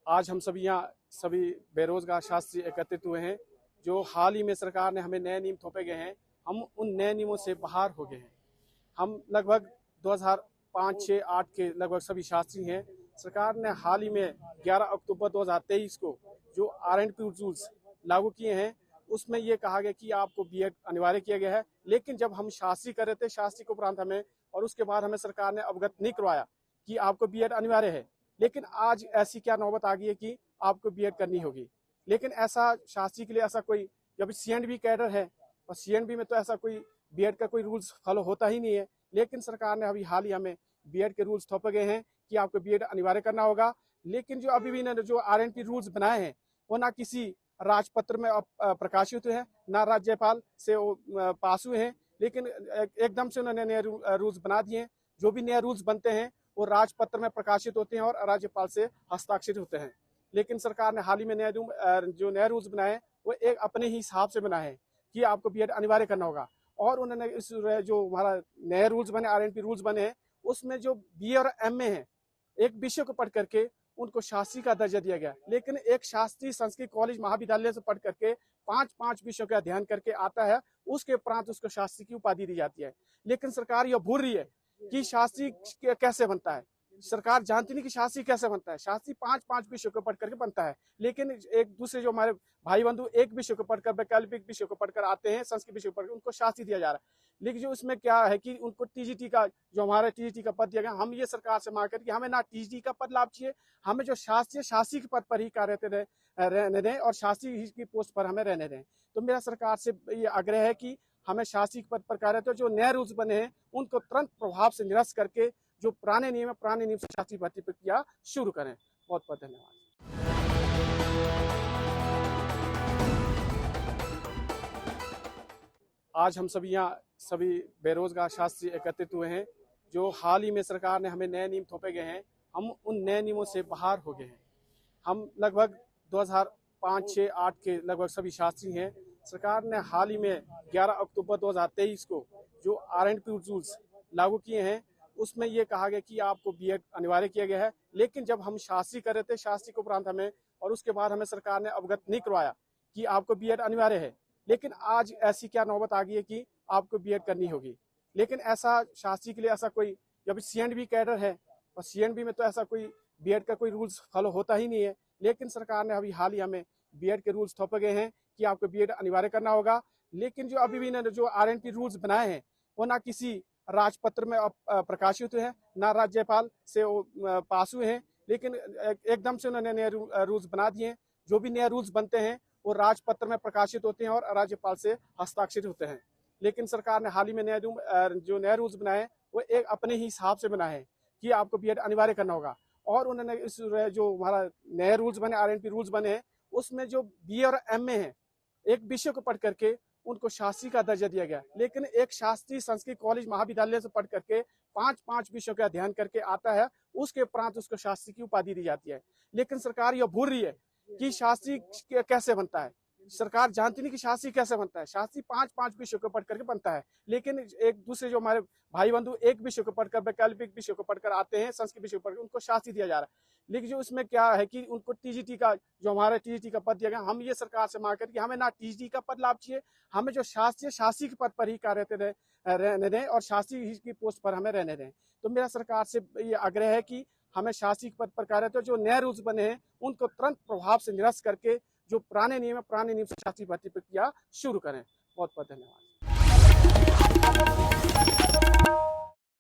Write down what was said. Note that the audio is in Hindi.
आज हम सभी बेरोजगार छात्र एकत्रित हुए हैं। जो हाल ही में सरकार ने हमें नए नियम थोपे गए हैं, हम उन नए नियमों से बाहर हो गए हैं। हम लगभग 2005, 6, 8 के लगभग सभी छात्री हैं। सरकार ने हाल ही में 11 अक्टूबर 2023 को जो R&P रूल्स लागू किए हैं, उसमें ये कहा गया कि आपको बीएड अनिवार्य किया गया है। लेकिन जब हम शास्त्री कर रहे थे, शास्त्री के उपरांत हमें और उसके बाद हमें सरकार ने अवगत नहीं करवाया कि आपको बीएड अनिवार्य है। लेकिन आज ऐसी क्या नौबत आ गई है कि आपको बीएड करनी होगी। लेकिन ऐसा शास्त्री के लिए ऐसा कोई, जब CNB कैडर है और CNB में तो ऐसा कोई बीएड का कोई रूल्स फॉलो होता ही नहीं है। लेकिन सरकार ने अभी हाल ही हमें बीएड के रूल्स थोपे गए हैं कि आपको बीएड अनिवार्य करना होगा। लेकिन जो अभी भी जो R&P रूल्स बनाए हैं, वो ना किसी राजपत्र में प्रकाशित हुए हैं, ना राज्यपाल से वो पास हुए हैं। लेकिन एकदम से उन्होंने नए रूल्स बना दिए हैं। जो भी नए रूल्स बनते हैं वो राजपत्र में प्रकाशित होते हैं और राज्यपाल से हस्ताक्षरित होते हैं। लेकिन सरकार ने हाल ही में जो नए रूल्स बनाए हैं, वो एक अपने ही हिसाब से बनाए हैं कि आपको बीएड अनिवार्य करना होगा। और उन्होंने इस जो हमारा नए रूल्स बने, R&P रूल्स बने हैं, उसमें जो BA और MA है, एक विषय को पढ़ करके उनको शास्त्री का दर्जा दिया गया। लेकिन एक शास्त्री संस्कृत कॉलेज महाविद्यालय से पढ़ करके 5 विषयों का अध्ययन करके आता है, उसके उपरांत उसको शास्त्री की उपाधि दी जाती है। लेकिन सरकार यह भूल रही है कि शास्त्री कैसे बनता है। सरकार जानती नहीं कि शास्त्री कैसे बनता है। शास्त्री 5 विषयों को पढ़ करके बनता है। लेकिन एक दूसरे जो हमारे भाई बंधु एक विषय को पढ़कर, वैकल्पिक विषय को पढ़कर आते हैं, संस्कृत विषय को पढ़कर उनको शास्त्री दिया जा रहा है। लेकिन जो इसमें क्या है कि उनको TGT का, जो हमारा TGT का पद दिया गया, हम ये सरकार से मांग कर कि हमें ना TGT का पद लाभ चाहिए, हमें जो शास्त्री के पद पर ही कार्य रहने दें और शास्त्री की पोस्ट पर हमें रहने दें। तो मेरा सरकार से ये आग्रह है कि हमें शास्त्री के पद पर कार्य, तो जो नए रूल्स बने हैं उनको तुरंत प्रभाव से निरस्त करके जो पुराने नियम है, पुराने नियम से शास्त्री भर्ती प्रक्रिया शुरू करें। बहुत बहुत धन्यवाद। आज हम सभी बेरोजगार छात्र एकत्रित हुए हैं। जो हाल ही में सरकार ने हमें नए नियम थोपे गए हैं, हम उन नए नियमों से बाहर हो गए हैं। हम लगभग 2005, 6, 8 के लगभग सभी छात्री हैं। सरकार ने हाल ही में 11 अक्टूबर 2023 को जो R&P रूल्स लागू किए हैं, उसमें ये कहा गया कि आपको बीएड अनिवार्य किया गया है। लेकिन जब हम शास्त्री कर रहे थे, शास्त्री के उपरांत हमें और उसके बाद हमें सरकार ने अवगत नहीं करवाया कि आपको बीएड अनिवार्य है। लेकिन आज ऐसी क्या नौबत आ गई है कि आपको बीएड करनी होगी। लेकिन ऐसा शास्त्री के लिए ऐसा कोई, जब CNB कैडर है और CNB में तो ऐसा कोई बीएड का कोई रूल्स फॉलो होता ही नहीं है। लेकिन सरकार ने अभी हाल ही हमें बीएड के रूल्स थोपे गए हैं कि आपको बीएड अनिवार्य करना होगा। लेकिन जो अभी भी जो R&P रूल्स बनाए हैं, वो ना किसी राजपत्र में प्रकाशित हुए हैं, ना राज्यपाल से वो पास हुए हैं। लेकिन एकदम से उन्होंने नए रूल्स बना दिए हैं। जो भी नए रूल्स बनते हैं वो राजपत्र में प्रकाशित होते हैं और राज्यपाल से हस्ताक्षरित होते हैं। लेकिन सरकार ने हाल ही में जो नए रूल्स बनाए हैं, वो एक अपने ही हिसाब से बनाए हैं कि आपको बीएड अनिवार्य करना होगा। और उन्होंने इस जो हमारा नए रूल्स बने, R&P रूल्स बने हैं, उसमें जो BA और MA है, एक विषय को पढ़ करके उनको शास्त्री का दर्जा दिया गया। लेकिन एक शास्त्री संस्कृत कॉलेज महाविद्यालय से पढ़ करके 5 विषयों का अध्ययन करके आता है, उसके उपरांत उसको शास्त्री की उपाधि दी जाती है। लेकिन सरकार यह भूल रही है कि शास्त्री कैसे बनता है। सरकार जानती नहीं कि शास्त्री कैसे बनता है। शास्त्री 5 विषयों को पढ़ करके बनता है। लेकिन एक दूसरे जो हमारे भाई बंधु एक विषय को पढ़कर, वैकल्पिक विषय को पढ़कर आते हैं, संस्कृत विषय को पढ़कर उनको शास्त्री दिया जा रहा है। लेकिन जो इसमें क्या है कि उनको TGT का, जो हमारा TGT का पद दिया गया, हम ये सरकार से मांग कर कि हमें ना TGT का पद लाभ चाहिए, हमें जो शास्त्री के पद पर ही कार्य रहने दें और शास्त्री की पोस्ट पर हमें रहने दें। तो मेरा सरकार से ये आग्रह है कि हमें शास्त्री के पद पर कार्य, तो जो नए रूल्स बने हैं उनको तुरंत प्रभाव से निरस्त करके जो पुराने नियम है, पुराने नियम से शास्त्री भर्ती प्रक्रिया शुरू करें। बहुत बहुत धन्यवाद।